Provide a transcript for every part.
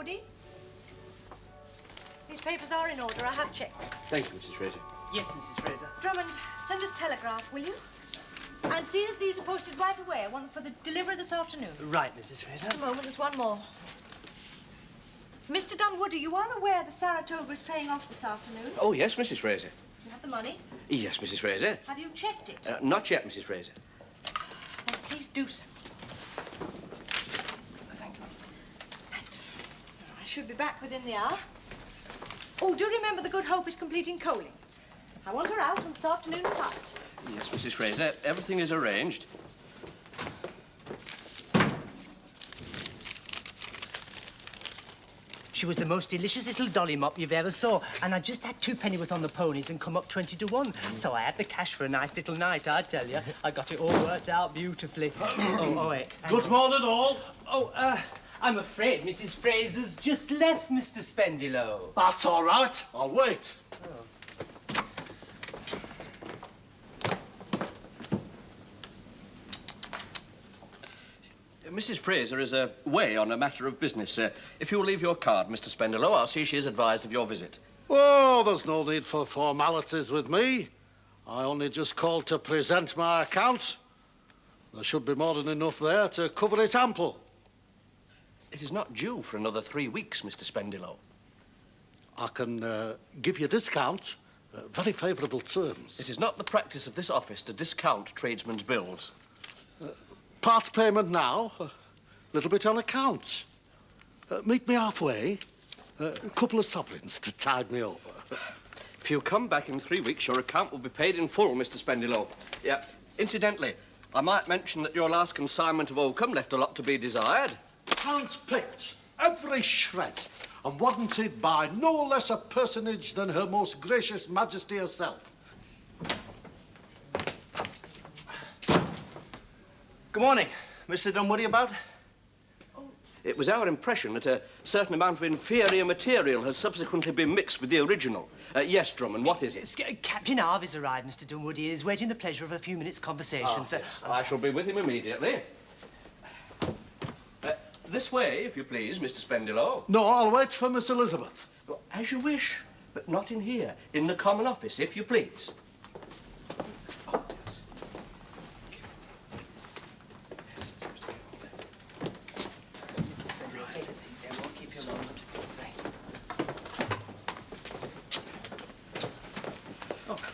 Dunwoody. These papers are in order. I have checked. Thank you, Mrs. Fraser. Yes, Mrs. Fraser. Drummond, send us telegraph, will you? And see that these are posted right away. I want them for the delivery this afternoon. Right, Mrs. Fraser. Just a moment, there's one more. Mr. Dunwoody, you are aware that Saratoga is paying off this afternoon? Oh, yes, Mrs. Fraser. You have the money? Yes, Mrs. Fraser. Have you checked it? Not yet, Mrs. Fraser. Then please do so. Thank you. Right. I should be back within the hour. Oh, do remember the Good Hope is completing coaling. I want her out on this afternoon's flight. Yes, Mrs. Fraser. Everything is arranged. She was the most delicious little dolly mop you've ever saw, and I just had 2 pennyworth on the ponies and come up 20 to 1. So I had the cash for a nice little night, I tell you. I got it all worked out beautifully. Eck. Good morning, all. I'm afraid Mrs. Fraser's just left, Mr. Spendilow. That's all right. I'll wait. Mrs. Fraser is away on a matter of business. If you'll leave your card, Mr. Spendilow, I'll see she is advised of your visit. Oh, there's no need for formalities with me. I only just called to present my account. There should be more than enough there to cover it ample. It is not due for another 3 weeks, Mr. Spendilow. I can give you a discount. Very favourable terms. It is not the practice of this office to discount tradesmen's bills. Part payment now, a little bit on account. Meet me halfway. A couple of sovereigns to tide me over. If you come back in 3 weeks, your account will be paid in full, Mr. Spendilow. Yeah. Incidentally, I might mention that your last consignment of oakum left a lot to be desired. Hand-picked, every shred, and warranted by no less a personage than Her Most Gracious Majesty herself. Good morning. Mr. Dunwoody about? It was our impression that a certain amount of inferior material has subsequently been mixed with the original. Yes, Drummond, what is it? Captain Harvey's arrived, Mr. Dunwoody, and is waiting the pleasure of a few minutes' conversation, sir. Yes. I shall be with him immediately. This way, if you please, Mr. Spendilow. No, I'll wait for Miss Elizabeth. Well, as you wish, but not in here. In the common office, if you please.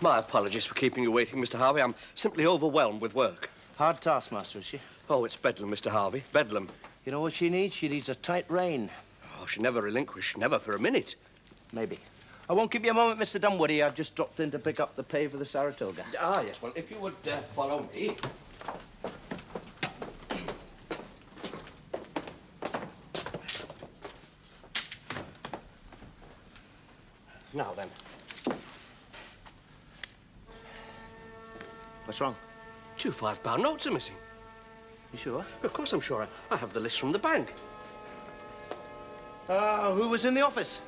My apologies for keeping you waiting, Mr. Harvey. I'm simply overwhelmed with work. Hard taskmaster, is she? Oh, it's bedlam, Mr. Harvey. Bedlam. You know what she needs? She needs a tight rein. Oh, she never relinquished, never for a minute. Maybe. I won't keep you a moment, Mr. Dunwoody. I've just dropped in to pick up the pay for the Saratoga. Ah, yes. Well, if you would follow me. Now then. What's wrong? 2 £5 notes are missing. You sure? Of course I'm sure. I have the list from the bank. Who was in the office?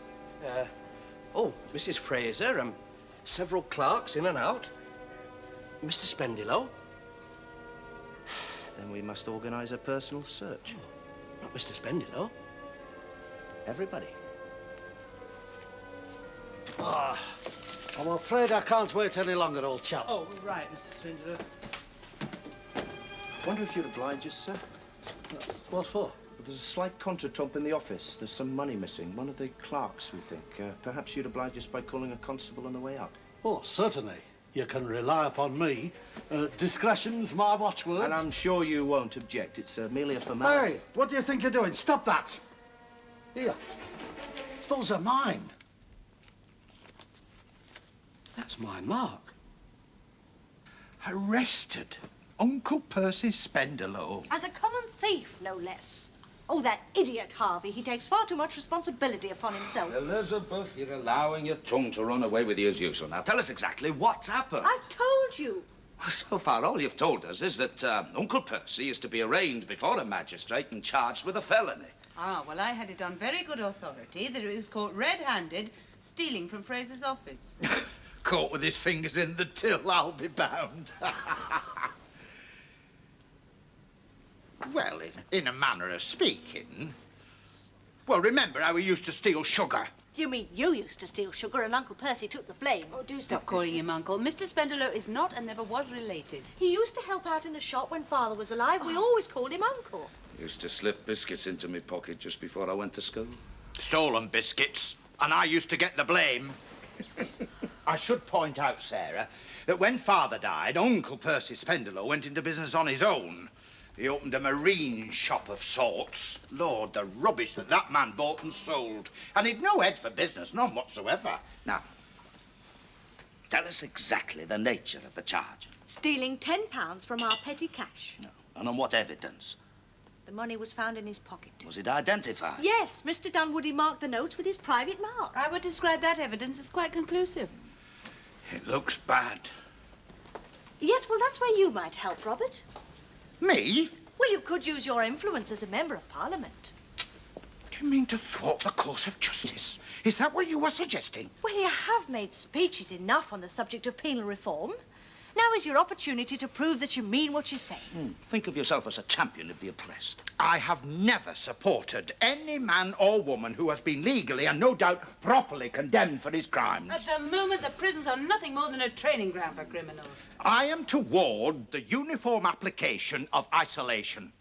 Mrs. Fraser, several clerks in and out. Mr. Spendilow. Then we must organise a personal search. Not Mr. Spendilow. Everybody. I'm afraid I can't wait any longer, old chap. Oh, right, Mr. Spendilow. Wonder if you'd oblige us, sir? What for? There's a slight contretemps in the office. There's some money missing. One of the clerks, we think. Perhaps you'd oblige us by calling a constable on the way out. Oh, certainly. You can rely upon me. Discretion's my watchword. And I'm sure you won't object. It's merely a formality. Hey, what do you think you're doing? Stop that. Here. Those are mine. That's my mark. Arrested. Uncle Percy Spendilow. As a common thief, no less. Oh, that idiot Harvey. He takes far too much responsibility upon himself. Elizabeth, you're allowing your tongue to run away with you as usual. Now, tell us exactly what's happened. I've told you. So far, all you've told us is that Uncle Percy is to be arraigned before a magistrate and charged with a felony. Ah, well, I had it on very good authority that he was caught red-handed stealing from Fraser's office. Caught with his fingers in the till, I'll be bound. Well, in a manner of speaking. Well, remember how we used to steal sugar? You mean you used to steal sugar and Uncle Percy took the blame? Oh, do Stop calling him Uncle. Mr. Spendilow is not and never was related. He used to help out in the shop when Father was alive. We always called him Uncle. Used to slip biscuits into my pocket just before I went to school. Stolen biscuits, and I used to get the blame. I should point out, Sarah, that when Father died, Uncle Percy Spendilow went into business on his own. He opened a marine shop of sorts. Lord, the rubbish that man bought and sold. And he'd no head for business, none whatsoever. Now, tell us exactly the nature of the charge. Stealing £10 from our petty cash. No. And on what evidence? The money was found in his pocket. Was it identified? Yes, Mr. Dunwoody marked the notes with his private mark. I would describe that evidence as quite conclusive. It looks bad. Yes, well, that's where you might help, Robert. Me? Well, you could use your influence as a member of Parliament. Do you mean to thwart the course of justice? Is that what you were suggesting? Well, you have made speeches enough on the subject of penal reform. Now is your opportunity to prove that you mean what you say. Think of yourself as a champion of the oppressed. I have never supported any man or woman who has been legally and no doubt properly condemned for his crimes. At the moment, the prisons are nothing more than a training ground for criminals. I am toward the uniform application of isolation,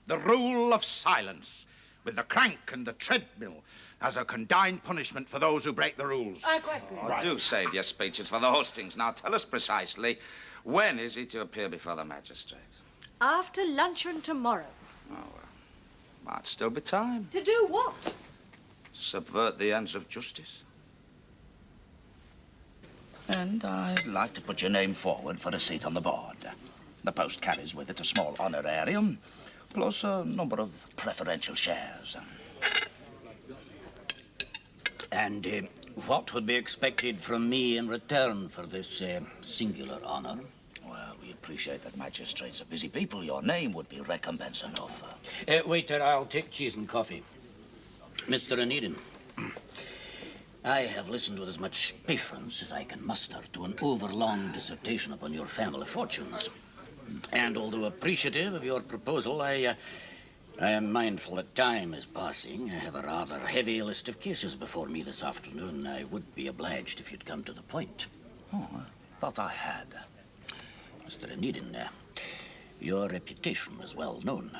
the rule of silence, with the crank and the treadmill as a condign punishment for those who break the rules. I quite agree. Oh, do save your speeches for the hustings. Now, tell us precisely, when is he to appear before the magistrate? After luncheon tomorrow. Oh, well, might still be time. To do what? Subvert the ends of justice. And I'd like to put your name forward for a seat on the board. The post carries with it a small honorarium, plus a number of preferential shares. And what would be expected from me in return for this singular honor? Well, we appreciate that magistrates are busy people. Your name would be recompense enough. Waiter, I'll take cheese and coffee. Mr. Onedin, I have listened with as much patience as I can muster to an overlong dissertation upon your family fortunes. And although appreciative of your proposal, I am mindful that time is passing. I have a rather heavy list of cases before me this afternoon. I would be obliged if you'd come to the point. Oh, I thought I had. Mr. Onedin, your reputation is well known.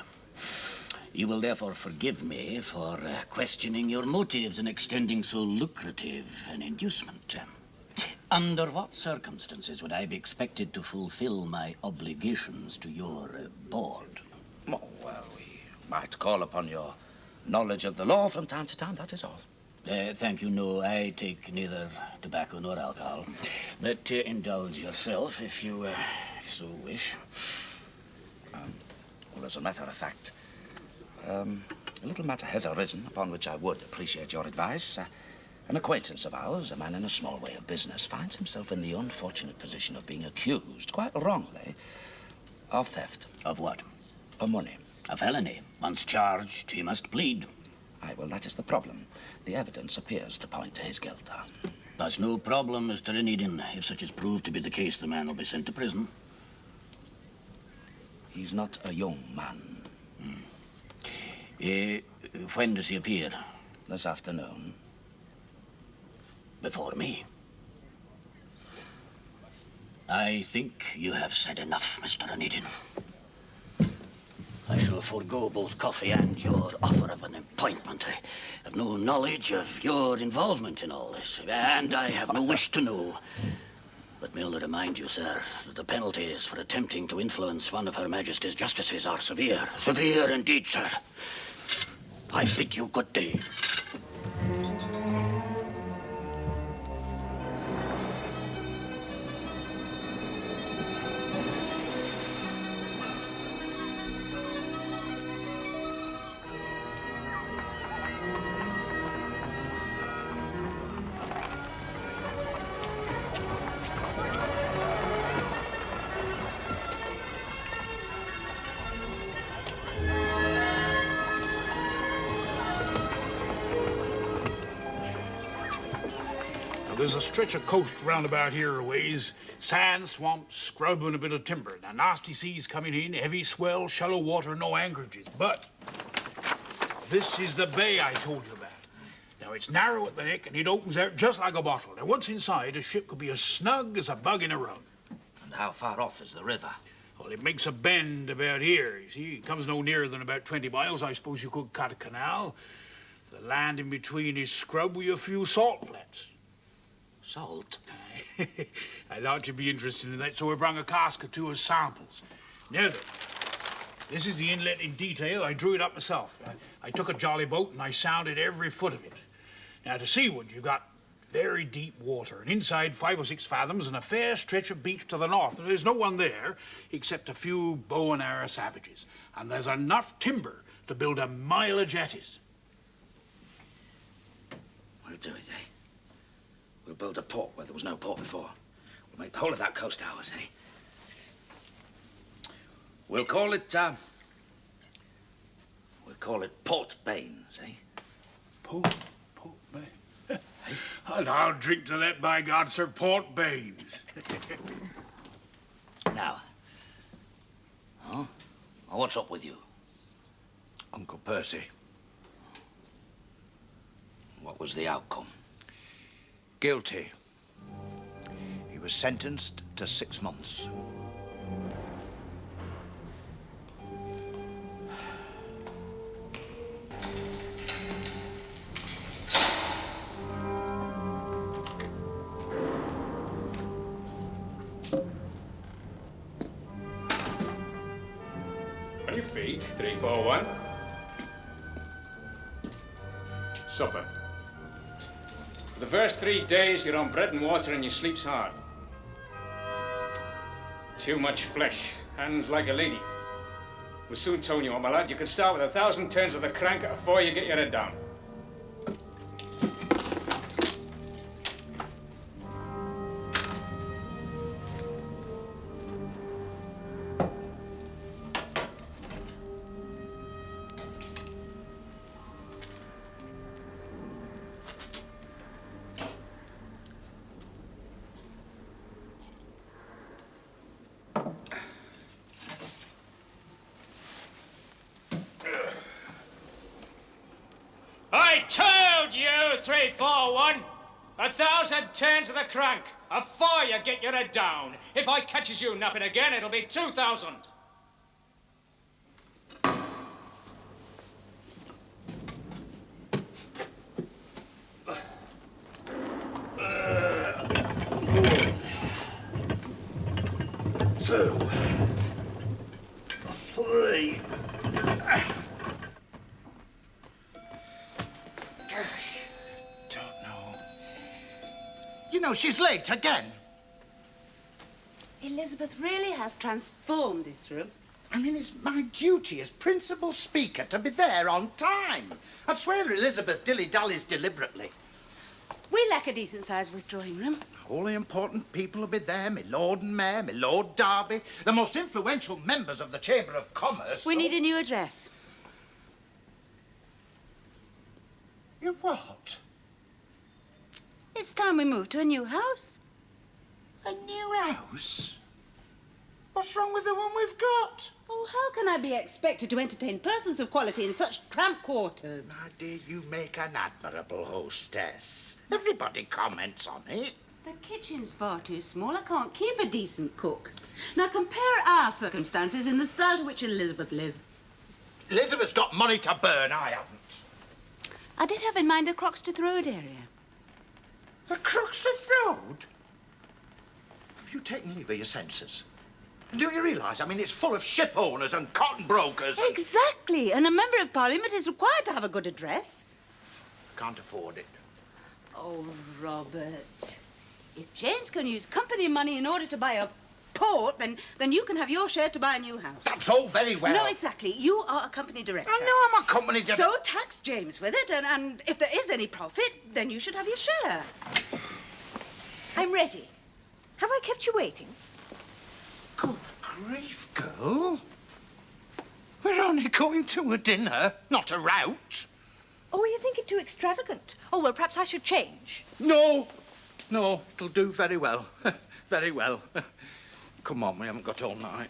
You will therefore forgive me for questioning your motives in extending so lucrative an inducement. Under what circumstances would I be expected to fulfill my obligations to your board? Oh, well, we might call upon your knowledge of the law from time to time, that is all. Thank you, no, I take neither tobacco nor alcohol. But indulge yourself if you so wish. Well, as a matter of fact, a little matter has arisen upon which I would appreciate your advice. An acquaintance of ours, a man in a small way of business, finds himself in the unfortunate position of being accused, quite wrongly, of theft. Of what? Of money. A felony. Once charged, he must plead. Aye, well, that is the problem. The evidence appears to point to his guilt. That's no problem, Mr. Onedin. If such is proved to be the case, the man will be sent to prison. He's not a young man. When does he appear? This afternoon. Before me. I think you have said enough, Mr. Onedin. I shall forego both coffee and your offer of an appointment. I have no knowledge of your involvement in all this, and I have no wish to know. Let me only remind you, sir, that the penalties for attempting to influence one of Her Majesty's justices are severe. Severe indeed, sir. I bid you good day. There's a stretch of coast round about here a ways. Sand, swamp, scrub, and a bit of timber. Now, nasty seas coming in, heavy swell, shallow water, no anchorages. But this is the bay I told you about. Now, it's narrow at the neck, and it opens out just like a bottle. Now, once inside, a ship could be as snug as a bug in a rug. And how far off is the river? Well, it makes a bend about here, you see. It comes no nearer than about 20 miles. I suppose you could cut a canal. The land in between is scrubbed with a few salt flats. Salt? I thought you'd be interested in that, so we brought a cask or two as samples. Now then, this is the inlet in detail. I drew it up myself. I took a jolly boat and I sounded every foot of it. Now, to seaward, you got very deep water, and inside 5 or 6 fathoms and a fair stretch of beach to the north. And there's no one there except a few bow and arrow savages. And there's enough timber to build a mile of jetties. We'll do it, eh? We'll build a port where there was no port before. We'll make the whole of that coast ours, eh? We'll call it Port Baines, eh? Port Baines. I'll drink to that, by God, Sir. Port Baines. Now, what's up with you? Uncle Percy. What was the outcome? Guilty. He was sentenced to 6 months. On your feet, 3, 4, 1. Supper. For the first 3 days, you're on bread and water and your sleep's hard. Too much flesh, hands like a lady. We'll soon tone you on, my lad. You can start with 1,000 turns of the crank before you get your head down. I told you, 3, 4, 1. 1,000 turns of the crank afore you get your head down. If I catches you napping again, it'll be 2,000. Two, 3. Don't know. You know, she's late again. Elizabeth really has transformed this room. I mean, it's my duty as principal speaker to be there on time. I'd swear Elizabeth dilly-dallies deliberately. We lack a decent-sized withdrawing room. All the important people will be there, my Lord and Mayor, my Lord Derby, the most influential members of the Chamber of Commerce. We need a new address. You what? It's time we moved to a new house. A new house? What's wrong with the one we've got? Oh, how can I be expected to entertain persons of quality in such cramped quarters? My dear, you make an admirable hostess. Everybody comments on it. The kitchen's far too small. I can't keep a decent cook. Now compare our circumstances in the style to which Elizabeth lives. Elizabeth's got money to burn, I haven't. I did have in mind the Croxteth Road area. The Croxteth Road? Have you taken leave of your senses? Do you realise, I mean, it's full of ship owners and cotton brokers and... Exactly, and a member of Parliament is required to have a good address. Can't afford it. Oh, Robert. If James can use company money in order to buy a port, then you can have your share to buy a new house. That's all very well. No, exactly. You are a company director. I know I'm a company director. So tax James with it, and if there is any profit, then you should have your share. I'm ready. Have I kept you waiting? Good grief, girl. We're only going to a dinner, not a rout. Oh, are you thinking too extravagant? Oh, well, perhaps I should change. No, it'll do very well. Very well. Come on, we haven't got all night.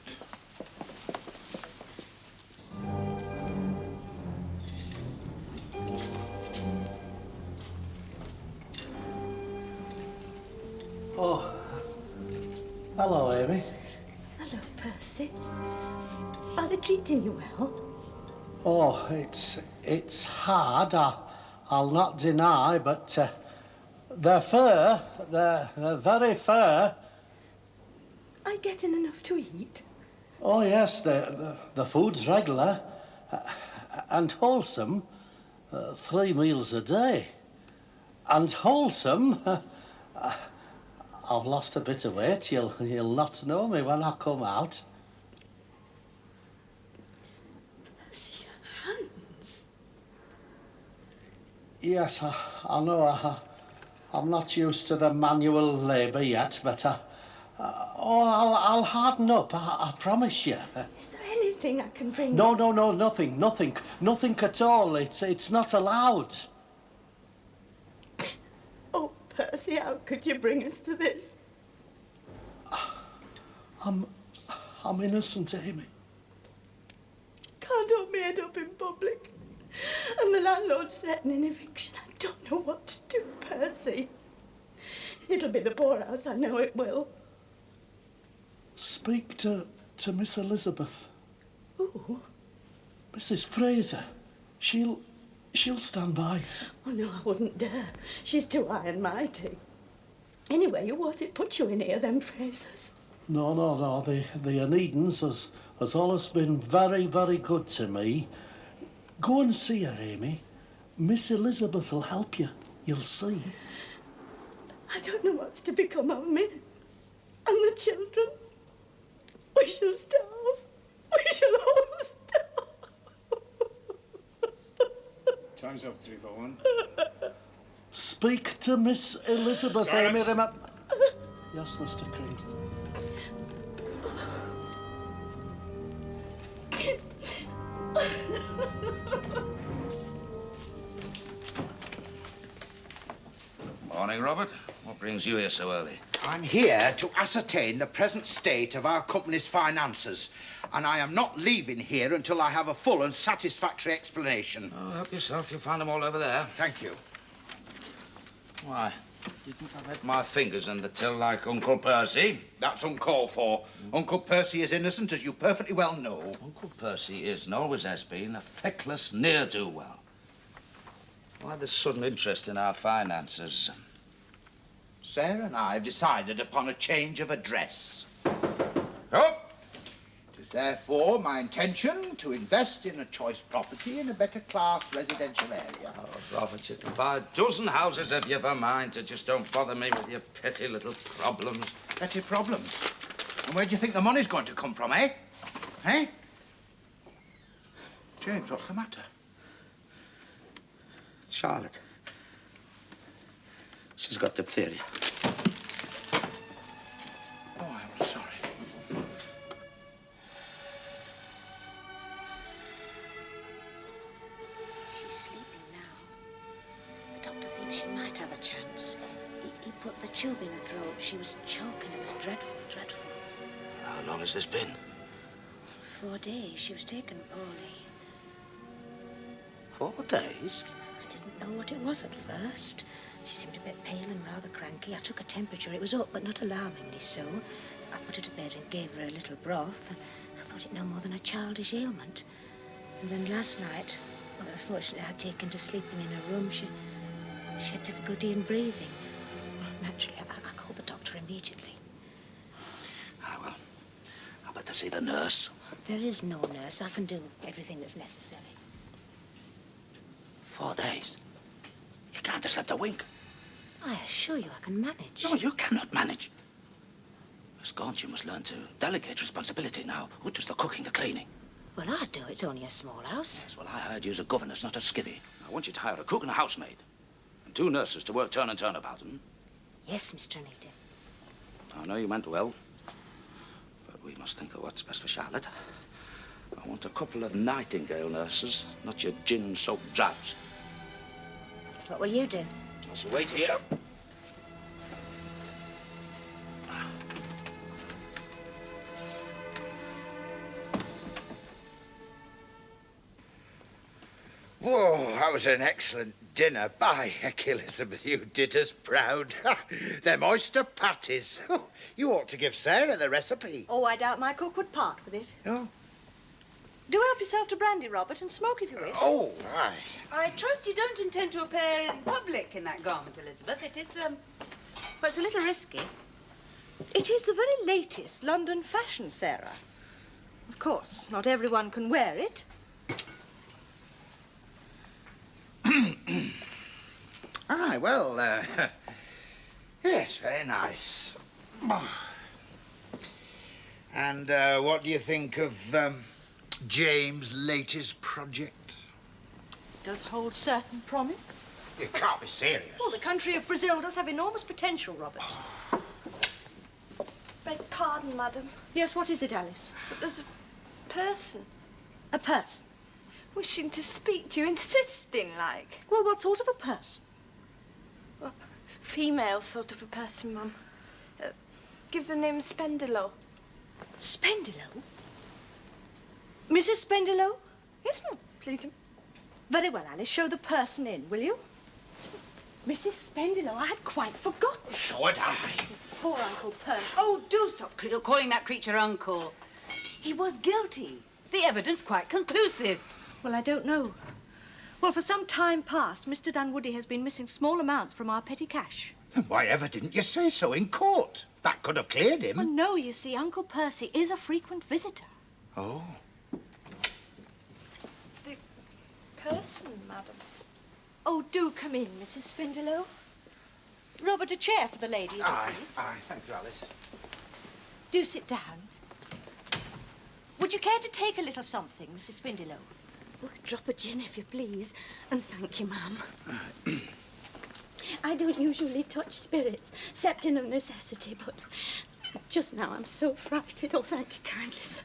Oh, hello, Amy. Hello, Percy. Are they treating you well? Oh, it's hard. I'll not deny, but they're fair. They're very fair. Are you getting enough to eat? Oh yes, the food's regular and wholesome. 3 meals a day, and wholesome. I've lost a bit of weight. You'll not know me when I come out. Percy, your hands. Yes, I know. I'm not used to the manual labour yet, but I'll harden up. I promise you. Is there anything I can bring? No, nothing at all. It's not allowed. Oh, Percy, how could you bring us to this? I'm innocent, Amy. Can't hold my head up in public. And the landlord's threatening eviction. I don't know what to do, Percy. It'll be the poorhouse, I know it will. Speak to Miss Elizabeth. Who? Mrs. Fraser. She'll stand by. Oh, no, I wouldn't dare. She's too high and mighty. Anyway, who was it put you in here, them Frasers? No. The Onedins has always been very, very good to me. Go and see her, Amy. Miss Elizabeth will help you. You'll see. I don't know what's to become of me. And the children. We shall starve. We shall all starve. Time's up, 341. Speak to Miss Elizabeth, Silence. Amy. Remember. Yes, Mr. Crean. Morning, Robert. What brings you here so early? I'm here to ascertain the present state of our company's finances, and I am not leaving here until I have a full and satisfactory explanation. Oh, help yourself. You'll find them all over there. Thank you. Why? Do you think I've had my fingers in the till like Uncle Percy? That's uncalled for. Uncle Percy is innocent, as you perfectly well know. Uncle Percy is and always has been a feckless ne'er-do-well. Why this sudden interest in our finances? Sarah and I have decided upon a change of address. Oh! It is therefore my intention to invest in a choice property in a better class residential area. Oh, Robert, you can buy a dozen houses if you've a mind to. Just don't bother me with your petty little problems. Petty problems? And where do you think the money's going to come from, eh? Eh? James, what's the matter? Charlotte. She's got diphtheria. Oh, I'm sorry. She's sleeping now. The doctor thinks she might have a chance. He put the tube in her throat. She was choking. It was dreadful, dreadful. How long has this been? 4 days. She was taken poorly. 4 days? I didn't know what it was at first. She seemed a bit pale and rather cranky. I took her temperature. It was up, but not alarmingly so. I put her to bed and gave her a little broth. I thought it no more than a childish ailment. And then last night, well, unfortunately, I had taken to sleeping in her room. She had difficulty in breathing. Naturally, I called the doctor immediately. Ah, well, I better see the nurse. There is no nurse. I can do everything that's necessary. 4 days? You can't have slept a wink. I assure you I can manage. No, you cannot manage. Miss Gaunt, you must learn to delegate responsibility now. Who does the cooking, the cleaning? Well, I do. It's only a small house. Yes, well, I hired you as a governess, not a skivvy. I want you to hire a cook and a housemaid. And 2 nurses to work turn and turn about them. Yes, Mr. Onedin. I know you meant well. But we must think of what's best for Charlotte. I want a couple of Nightingale nurses, not your gin-soaked drabs. What will you do? I shall wait here. Whoa, that was an excellent dinner. By heck, Elizabeth, you did us proud. Them oyster patties. Oh, you ought to give Sarah the recipe. Oh, I doubt my cook would part with it. Oh? Do help yourself to brandy, Robert, and smoke if you wish. Oh, aye. I trust you don't intend to appear in public in that garment, Elizabeth. It is, well, it's a little risky. It is the very latest London fashion, Sarah. Of course, not everyone can wear it. Aye, well, yes, very nice. And what do you think of James' latest project? Does hold certain promise. You can't be serious. Well, the country of Brazil does have enormous potential, Robert. Beg pardon, madam. Yes, what is it, Alice? But there's a person A person. wishing to speak to you, insisting like. Well, what sort of a person? Well, female sort of a person, Mum. Give the name Spendilow. Spendilow? Mrs. Spendilow? Yes, Mum. Please. Very well, Alice. Show the person in, will you? Mrs. Spendilow, I had quite forgotten. So had I. Poor Uncle Percy. Oh, do stop calling that creature uncle. He was guilty. The evidence quite conclusive. Well, I don't know. Well, for some time past, Mr. Dunwoody has been missing small amounts from our petty cash. Why ever didn't you say so in court? That could have cleared him. Well, no, you see, Uncle Percy is a frequent visitor. Oh. The person, madam. Oh, do come in, Mrs. Spendilow. Robert, a chair for the lady, if you Aye, please. aye, thank you, Alice. Do sit down. Would you care to take a little something, Mrs. Spendilow? Oh, drop a gin, if you please. And thank you, ma'am. I don't usually touch spirits, except in a necessity, but just now I'm so frightened. Oh, thank you kindly, sir.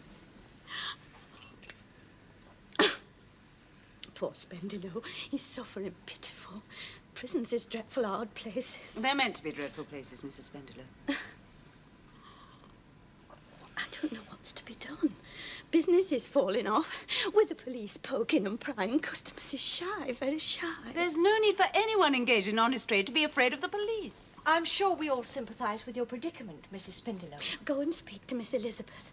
Poor Spendilow, he's suffering pitiful. Prisons is dreadful hard places. They're meant to be dreadful places, Mrs. Spendilow. I don't know what's to be done. Business is falling off. With the police poking and prying, customers is shy, very shy. There's no need for anyone engaged in honest trade to be afraid of the police. I'm sure we all sympathise with your predicament, Mrs. Spendilow. Go and speak to Miss Elizabeth.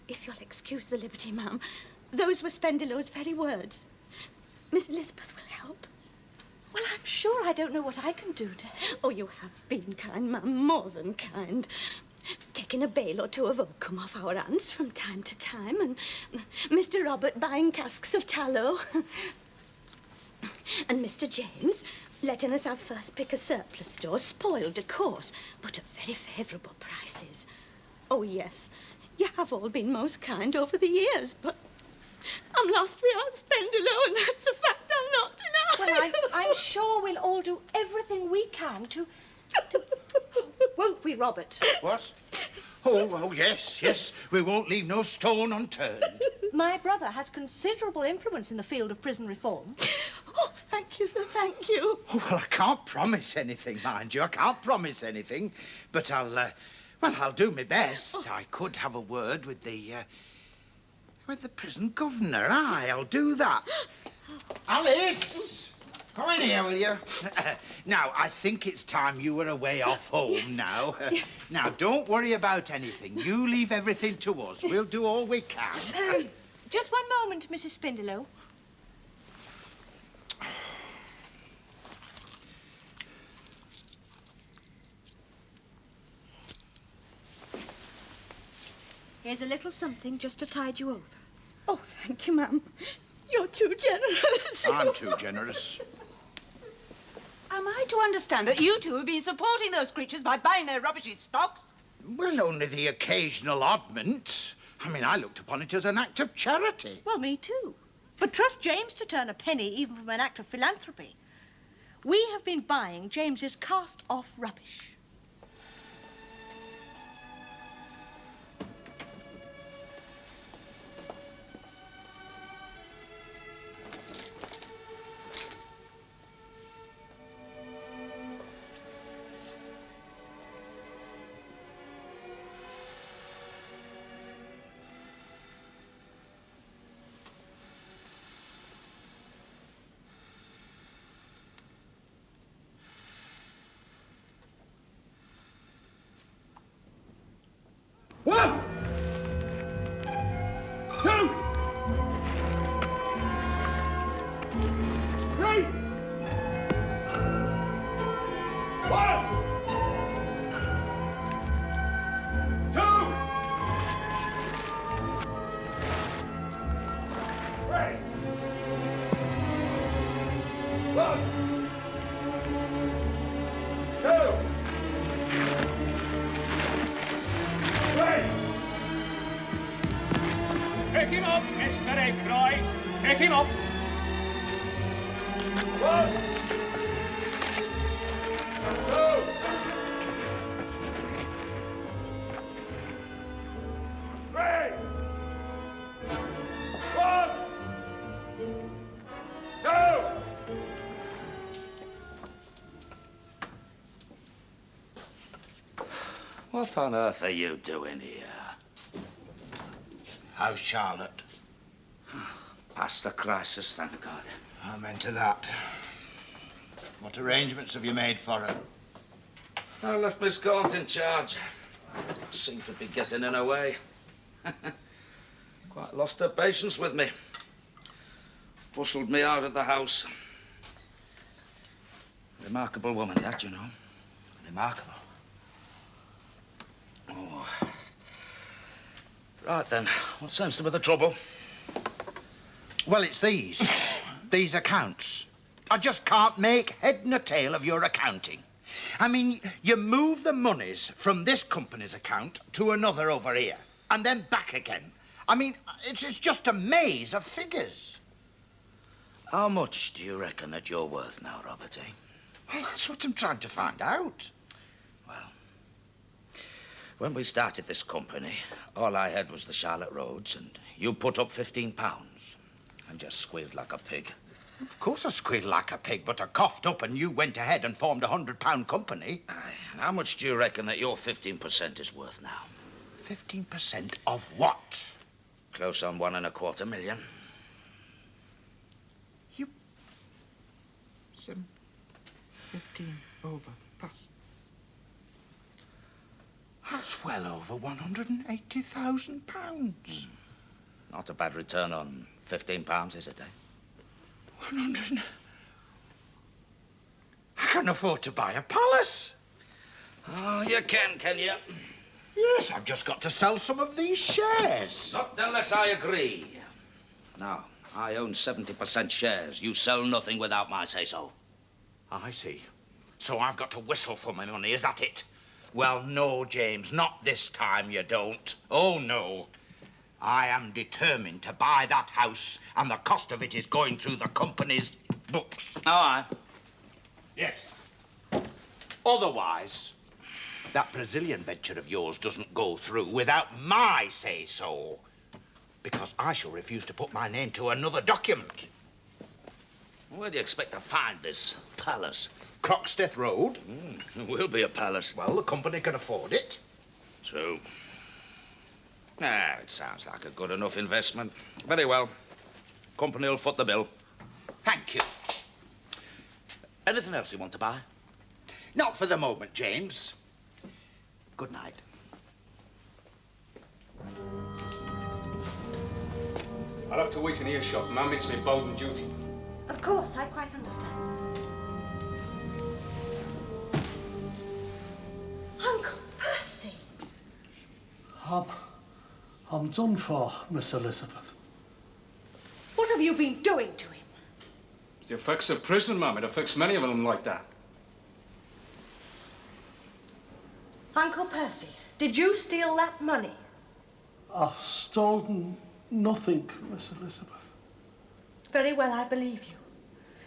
If you'll excuse the liberty, ma'am. Those were Spendilow's very words. Miss Elizabeth will help. Well, I'm sure I don't know what I can do to help. Oh, you have been kind, ma'am, more than kind. Taking a bale or two of oakum off our hands from time to time, and Mr. Robert buying casks of tallow. And Mr. James letting us have first pick a surplus store, spoiled, of course, but at very favourable prices. Oh, yes, you have all been most kind over the years, but I'm lost without Spendilow, and that's a fact I'll not deny. Well, I'm sure we'll all do everything we can to... Won't we, Robert? What? Oh, yes, yes. We won't leave no stone unturned. My brother has considerable influence in the field of prison reform. Oh, thank you, sir, thank you. Oh, well, I can't promise anything, mind you. I can't promise anything. But I'll do my best. Oh. I could have a word with the prison governor. Aye, I'll do that. Alice! Come in here, will you? Now, I think it's time you were away off home now. Now, don't worry about anything. You leave everything to us. We'll do all we can. Just one moment, Mrs. Spendilow. Here's a little something just to tide you over. Oh, thank you, ma'am. You're too generous. I'm too generous. Am I to understand that you two have been supporting those creatures by buying their rubbishy stocks? Well, only the occasional oddment. I mean, I looked upon it as an act of charity. Well, me too. But trust James to turn a penny even from an act of philanthropy. We have been buying James's cast-off rubbish. 1, 2, 3. 1, 2, 3. 1, 2, 3. Pick him up, Mr. Aykroyd. Pick him up. 1, 2. 3. 1, 2. What on earth are you doing here? How's Charlotte? Past the crisis, thank God. Amen to that. What arrangements have you made for her? I left Miss Gaunt in charge. Seemed to be getting in her way. Quite lost her patience with me. Bustled me out of the house. Remarkable woman, that, you know. Remarkable. Oh. Right, then. What seems to be the trouble? Well, it's these. These accounts. I just can't make head nor tail of your accounting. I mean, you move the monies from this company's account to another over here, and then back again. I mean, it's just a maze of figures. How much do you reckon that you're worth now, Robert, eh? Well, that's what I'm trying to find out. When we started this company, all I had was the Charlotte Roads, and you put up £15 and just squealed like a pig. Of course I squealed like a pig, but I coughed up and you went ahead and formed a £100 company. Aye, and how much do you reckon that your 15% is worth now? 15% of what? Close on £1.25 million. You... 7, 15 over plus. That's well over £180,000. Not a bad return on £15, is it, eh? 100... I can afford to buy a palace. Oh, you can you? Yes, I've just got to sell some of these shares. Not unless I agree. Now, I own 70% shares. You sell nothing without my say-so. I see. So I've got to whistle for my money, is that it? Well, no, James, not this time you don't. Oh, no. I am determined to buy that house, and the cost of it is going through the company's books. Oh, aye. Yes. Otherwise, that Brazilian venture of yours doesn't go through without my say-so, because I shall refuse to put my name to another document. Where do you expect to find this palace? Croxteth Road. It will be a palace. Well, the company can afford it. True. Ah, it sounds like a good enough investment. Very well. Company will foot the bill. Thank you. Anything else you want to buy? Not for the moment, James. Good night. I'll have to wait in earshot. Mum, it's my bounden duty. Of course, I quite understand. Uncle Percy! I'm done for, Miss Elizabeth. What have you been doing to him? It's the effects of prison, Mum. It affects many of them like that. Uncle Percy, did you steal that money? I've stolen nothing, Miss Elizabeth. Very well, I believe you.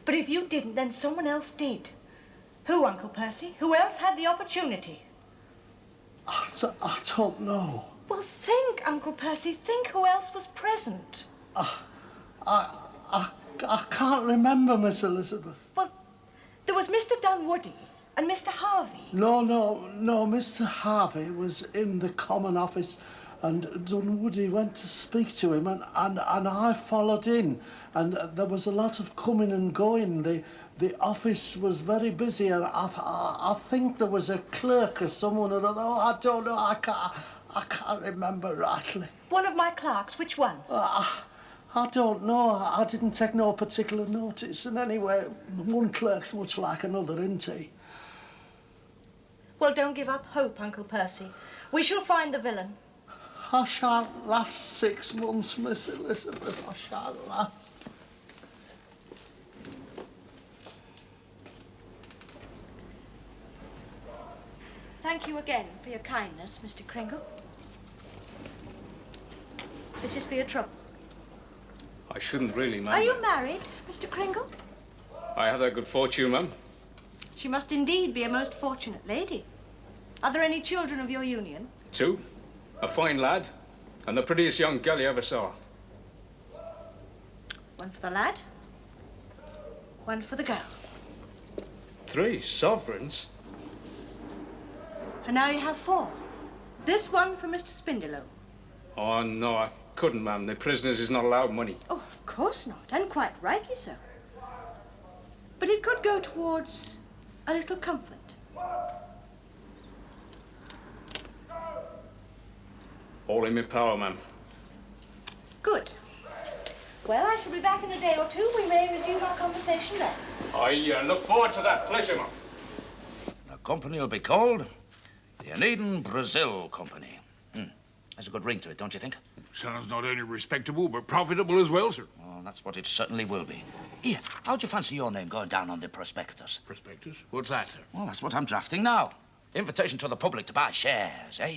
But if you didn't, then someone else did. Who, Uncle Percy? Who else had the opportunity? I don't know. Well, think, Uncle Percy. Think who else was present. I can't remember, Miss Elizabeth. Well, there was Mr. Dunwoody and Mr. Harvey. No, Mr. Harvey was in the Common Office and Dunwoody went to speak to him and I followed in and there was a lot of coming and going. The office was very busy and I think there was a clerk or someone or other. Oh, I don't know, I I can't remember rightly. One of my clerks, which one? I don't know. I didn't take no particular notice. And anyway, one clerk's much like another, isn't he? Well, don't give up hope, Uncle Percy. We shall find the villain. I shan't last 6 months, Miss Elizabeth. I shan't last. Thank you again for your kindness, Mr. Kringle. This is for your trouble. I shouldn't really, ma'am. Are you married, Mr. Kringle? I have that good fortune, ma'am. She must indeed be a most fortunate lady. Are there any children of your union? 2. A fine lad, and the prettiest young girl you ever saw. One for the lad, one for the girl. 3 sovereigns? And now you have 4. This one for Mr. Spindelow. Oh, no, I couldn't, ma'am. The prisoners is not allowed money. Oh, of course not, and quite rightly so. But it could go towards a little comfort. All in my power, ma'am. Good. Well, I shall be back in a day or 2. We may resume our conversation then. I look forward to that. Pleasure, ma'am. The company will be called the Onedin Brazil Company. Has a good ring to it, don't you think? Sounds not only respectable, but profitable as well, sir. Oh, that's what it certainly will be. Here, how'd you fancy your name going down on the prospectus? Prospectus? What's that, sir? Well, that's what I'm drafting now. Invitation to the public to buy shares, eh?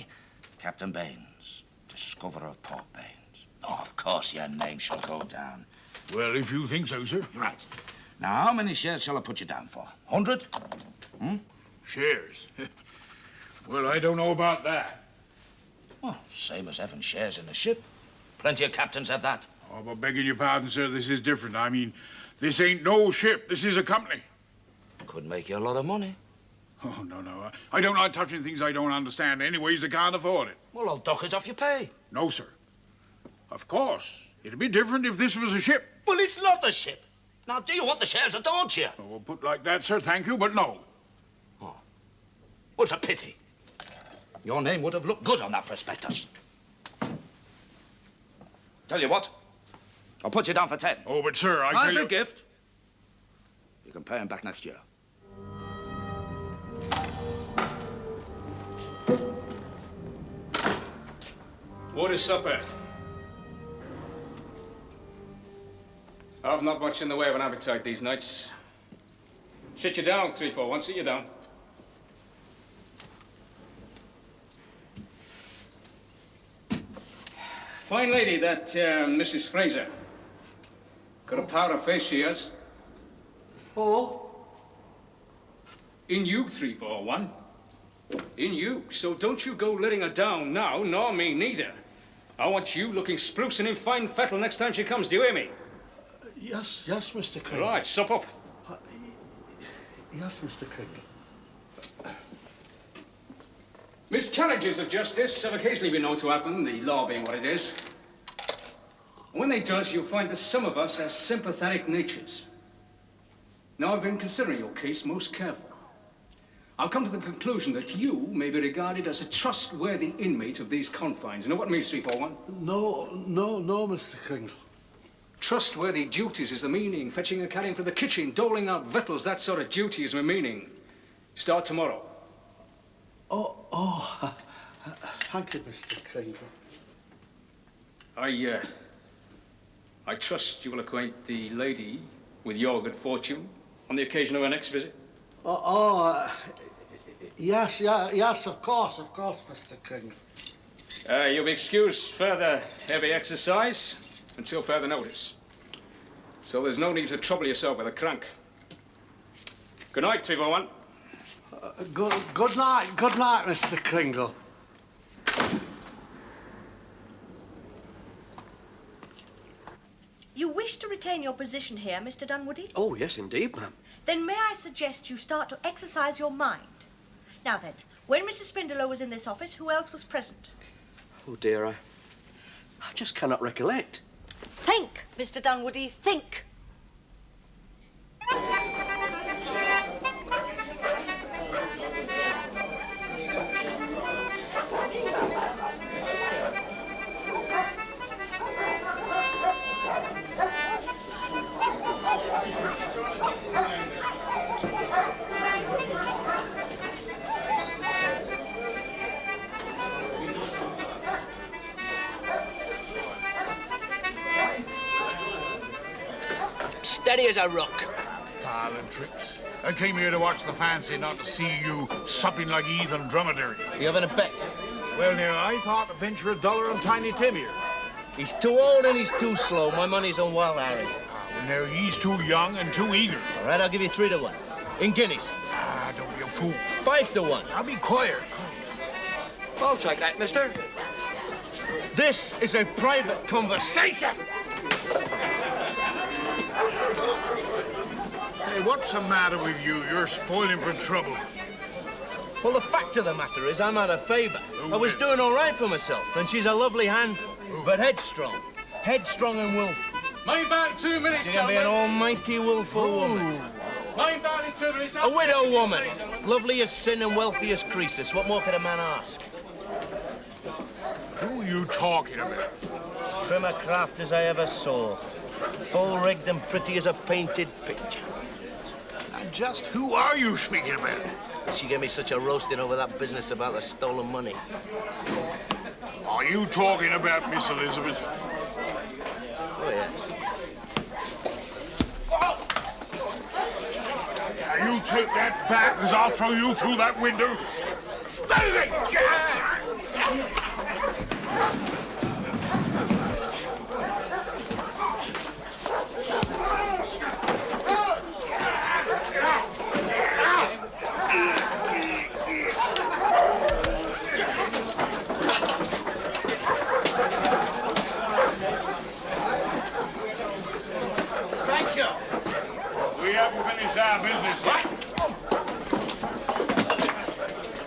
Captain Baines, discoverer of Port Baines. Oh, of course your name shall go down. Well, if you think so, sir. Right. Now, how many shares shall I put you down for? 100? Shares? Well, I don't know about that. Well, same as having shares in a ship. Plenty of captains have that. Oh, but begging your pardon, sir, this is different. I mean, this ain't no ship. This is a company. Could make you a lot of money. Oh, no. I don't like touching things I don't understand. Anyways, I can't afford it. Well, I'll dock it off your pay. No, sir. Of course. It'd be different if this was a ship. Well, it's not a ship. Now, do you want the shares or don't you? Oh, well, put like that, sir, thank you, but no. Oh. Well, it's a pity. Your name would have looked good on that prospectus. Tell you what, I'll put you down for 10. Oh, but, sir, I As tell a you... gift, you can pay him back next year. What is supper? I've not much in the way of an appetite these nights. Sit you down, 341. Sit you down. Fine lady, that Mrs. Fraser. Got a powder face, she has. Oh? In you, 341. In you. So don't you go letting her down now, nor me neither. I want you looking spruce and in fine fettle next time she comes. Do you hear me? Yes, Mr. Kringle. Right, sup up. Yes, Mr. Kringle. Miscarriages of justice have occasionally been known to happen, the law being what it is. When they does, you'll find that some of us have sympathetic natures. Now, I've been considering your case most carefully. I've come to the conclusion that you may be regarded as a trustworthy inmate of these confines. You know what it means, 341? No, Mr. Kringle. Trustworthy duties is the meaning. Fetching and carrying from the kitchen, doling out victuals, that sort of duty is my meaning. Start tomorrow. Thank you, Mr. Kringle. I trust you will acquaint the lady with your good fortune on the occasion of her next visit. Yes, of course, Mr. Kringle. You'll be excused further heavy exercise until further notice. So there's no need to trouble yourself with a crank. Good night, 341. Good night, Mr. Kringle. You wish to retain your position here, Mr. Dunwoody? Oh, yes, indeed, ma'am. Then may I suggest you start to exercise your mind? Now then, when Mrs. Spindelow was in this office, who else was present? Oh, dear, I just cannot recollect. Think, Mr. Dunwoody, think. steady as a rock. Parlin' tricks. I came here to watch the fancy, not to see you supping like heathen dromedary. You having a bet? Well, now, I thought to venture $1 on Tiny Tim here. He's too old and he's too slow. My money's on Wild Harry. Well, now, he's too young and too eager. All right, I'll give you 3 to 1. In guineas. Ah, don't be a fool. 5 to 1. I'll be quiet. I'll take that, mister. This is a private conversation. Hey, what's the matter with you? You're spoiling for trouble. Well, the fact of the matter is I'm out of favour. I was doing all right for myself, and she's a lovely handful, but headstrong. Headstrong and willful. Mind about 2 minutes, She's gonna be an almighty willful woman. Mind about each other. It's A widow woman. Lovely as sin and wealthy as Croesus. What more could a man ask? Who are you talking about? Trimmer craft as I ever saw. Full-rigged and pretty as a painted picture. And just who are you speaking about? She gave me such a roasting over that business about the stolen money. Are you talking about Miss Elizabeth? Oh, yes. Now, you take that back, because I'll throw you through that window. Thank you. We haven't finished our business yet.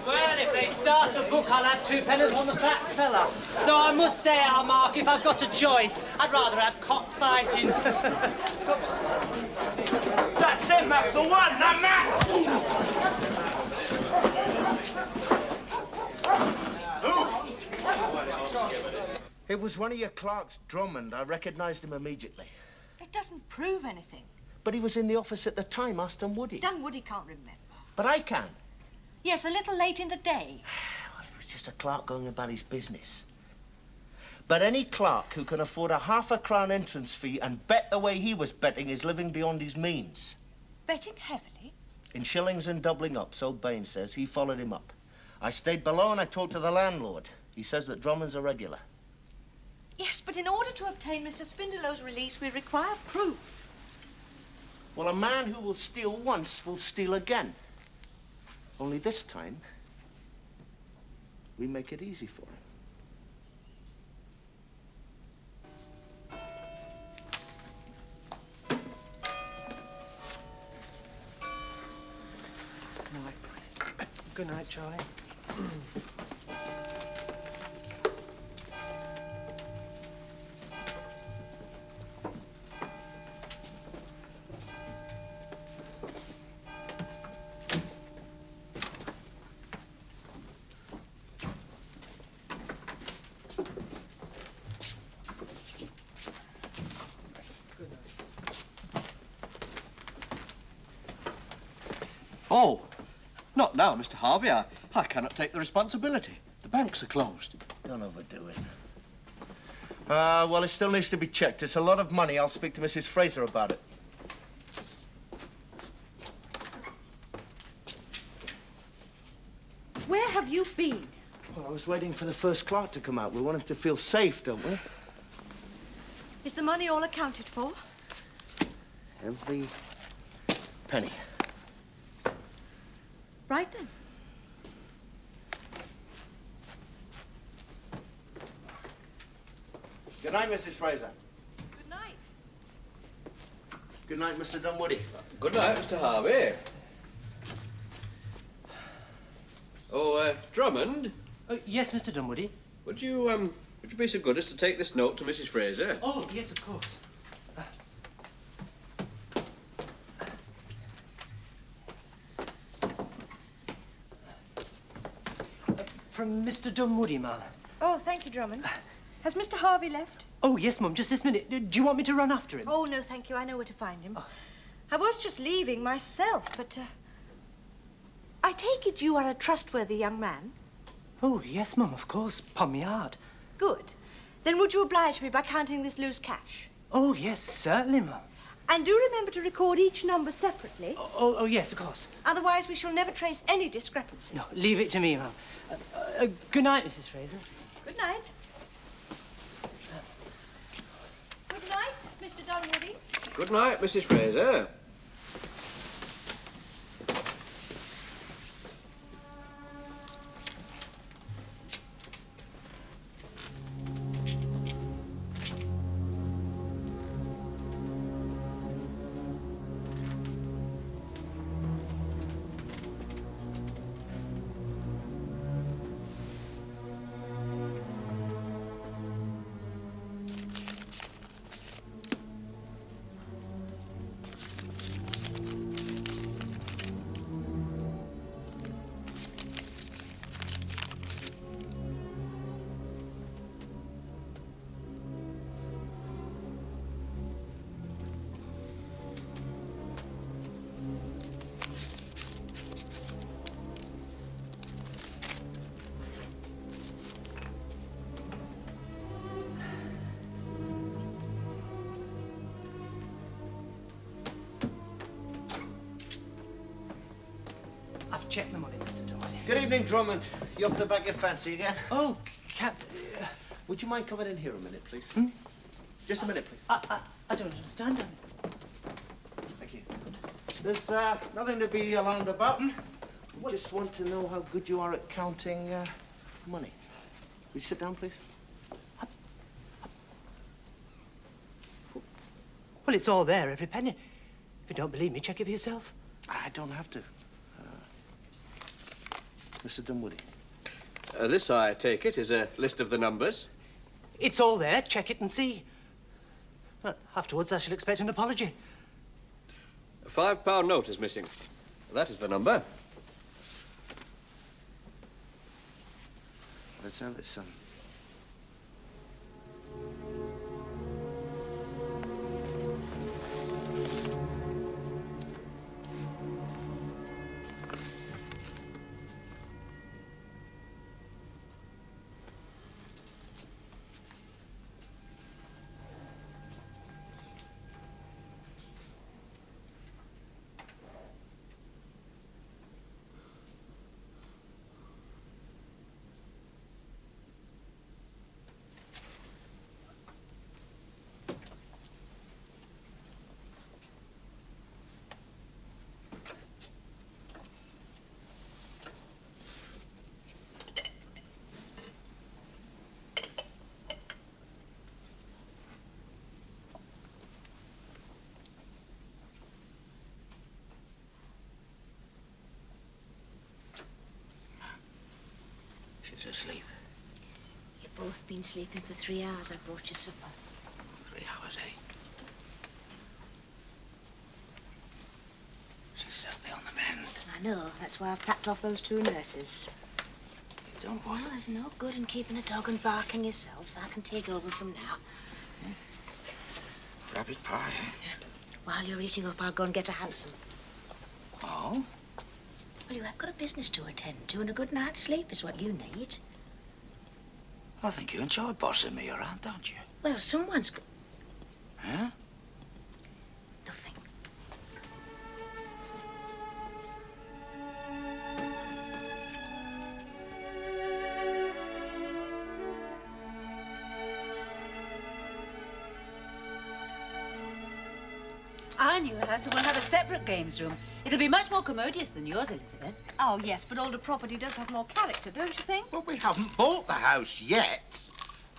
Well, if they start a book, I'll have 2 pennies on the fat fella. Though I must say, Mark, if I've got a choice, I'd rather have cockfighting. That's him, that's the one, that man! It was one of your clerks, Drummond. I recognised him immediately. It doesn't prove anything. But he was in the office at the time, asked him, would he? Dunwoody can't remember. But I can. Yes, a little late in the day. Well, he was just a clerk going about his business. But any clerk who can afford a £0.5 entrance fee and bet the way he was betting is living beyond his means. Betting heavily? In shillings and doubling up, so Baines says. He followed him up. I stayed below and I talked to the landlord. He says that Drummond's a regular. Yes, but in order to obtain Mr. Spindelow's release, we require proof. Well, a man who will steal once will steal again. Only this time, we make it easy for him. Good night, Charlie. Oh, not now, Mr. Harvey. I cannot take the responsibility. The banks are closed. Don't overdo it. Well, it still needs to be checked. It's a lot of money. I'll speak to Mrs. Fraser about it. Where have you been? Well, I was waiting for the first clerk to come out. We want him to feel safe, don't we? Is the money all accounted for? Every penny. Right then. Good night, Mrs. Fraser. Good night. Good night, Mr. Dunwoody. Good night, Mr. Harvey. Oh, Drummond? Yes, Mr. Dunwoody? Would you be so good as to take this note to Mrs. Fraser? Oh, yes, of course. From Mr. Dunwoody, ma'am. Oh, thank you, Drummond. Has Mr. Harvey left? Oh, yes, mum, just this minute. Do you want me to run after him? Oh, no, thank you. I know where to find him. I was just leaving myself, but, I take it you are a trustworthy young man? Oh, yes, mum, of course. Upon me heart. Good. Then would you oblige me by counting this loose cash? Oh, yes, certainly, mum. And do remember to record each number separately. Oh, yes, of course. Otherwise, we shall never trace any discrepancy. No, leave it to me, ma'am. Good night, Mrs. Fraser. Good night. Good night, Mr. Dunwoody. Good night, Mrs. Fraser. I've checked the money, Mr. Doherty. Good evening, Drummond. You off to bag your fancy again? Oh, Cap... Would you mind coming in here a minute, please? Just a minute, please. I don't understand him. Thank you. There's nothing to be alarmed about. We just want to know how good you are at counting money. Will you sit down, please? Well, it's all there, every penny. If you don't believe me, check it for yourself. I don't have to. Mr. Dunwoody. This, I take it, is a list of the numbers. It's all there. Check it and see. Afterwards, I shall expect an apology. A £5 note is missing. That is the number. Let's have it, son. She's asleep. You've both been sleeping for 3 hours. I brought you supper. 3 hours, eh? She's certainly on the mend. I know. That's why I've packed off those 2 nurses. You don't what? Well, there's no good in keeping a dog and barking yourself, so I can take over from now. Rabbit pie, eh? While you're eating up, I'll go and get a hansom. Oh? Well, you have got a business to attend to, and a good night's sleep is what you need. I think you enjoy bossing me around, don't you? Well, someone's... Huh? Nothing. Our new house will have a separate games room. It'll be much more commodious than yours, Elizabeth. Oh, yes, but older property does have more character, don't you think? Well, we haven't bought the house yet.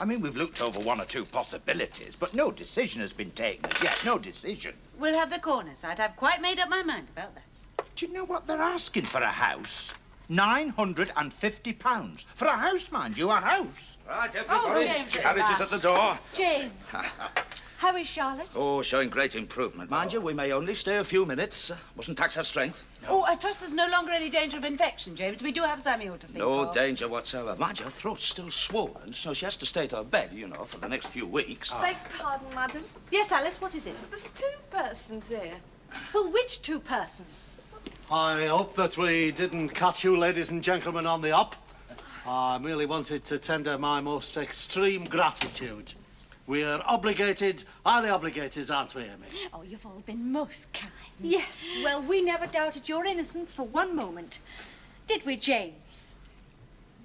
I mean, we've looked over 1 or 2 possibilities, but no decision has been taken as yet. No decision. We'll have the corner side. I've quite made up my mind about that. Do you know what they're asking for a house? £950. For a house, mind you, a house. Right, everybody. James, Carriages at the door. James, how is Charlotte? Oh, showing great improvement. Mind you, we may only stay a few minutes. Mustn't tax her strength. Oh, I trust there's no longer any danger of infection, James. We do have Samuel to think No of. danger whatsoever. Mind you, her throat's still swollen, so she has to stay to her bed, you know, for the next few weeks. Beg pardon, madam. Yes, Alice, what is it? There's 2 persons here. Well, which 2 persons? I hope that we didn't catch you, ladies and gentlemen, on the hop. I merely wanted to tender my most extreme gratitude. We're obligated, highly obligated, aren't we, Amy? Oh, you've all been most kind. Yes, well, we never doubted your innocence for one moment. Did we, James?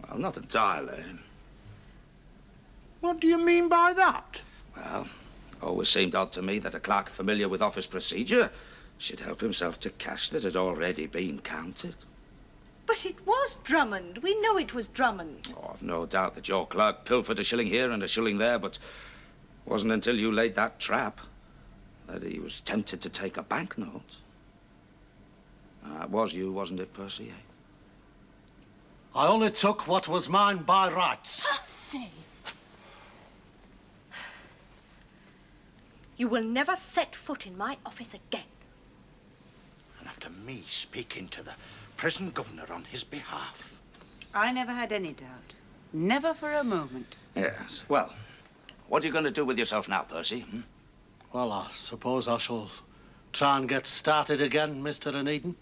Well, not entirely. What do you mean by that? Well, always seemed odd to me that a clerk familiar with office procedure should help himself to cash that had already been counted. But it was Drummond. We know it was Drummond. Oh, I've no doubt that your clerk pilfered a shilling here and a shilling there, but it wasn't until you laid that trap that he was tempted to take a banknote. It was you, wasn't it, Percy? I only took what was mine by rights. Percy! You will never set foot in my office again. And after me speaking to the prison governor on his behalf. I never had any doubt. Never for a moment. Yes. Well, what are you going to do with yourself now, Percy? Well, I suppose I shall try and get started again, Mr. Onedin.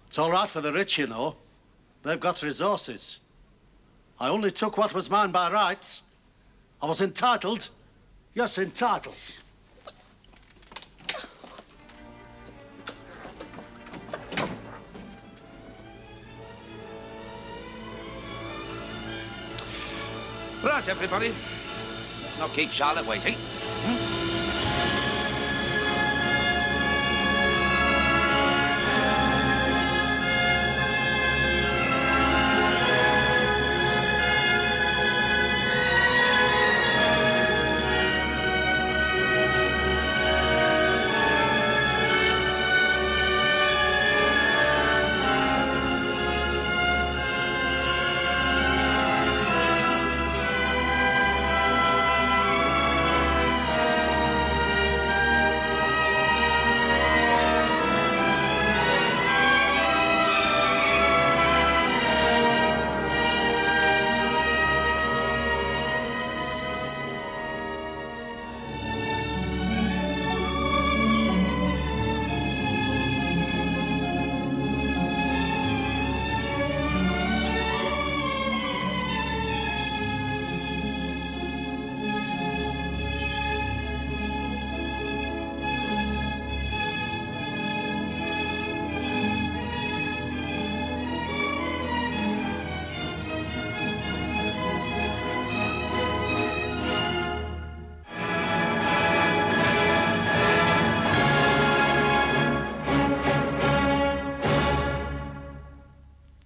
It's all right for the rich, you know. They've got resources. I only took what was mine by rights. I was entitled. Yes, entitled. Right, everybody. Let's not keep Charlotte waiting.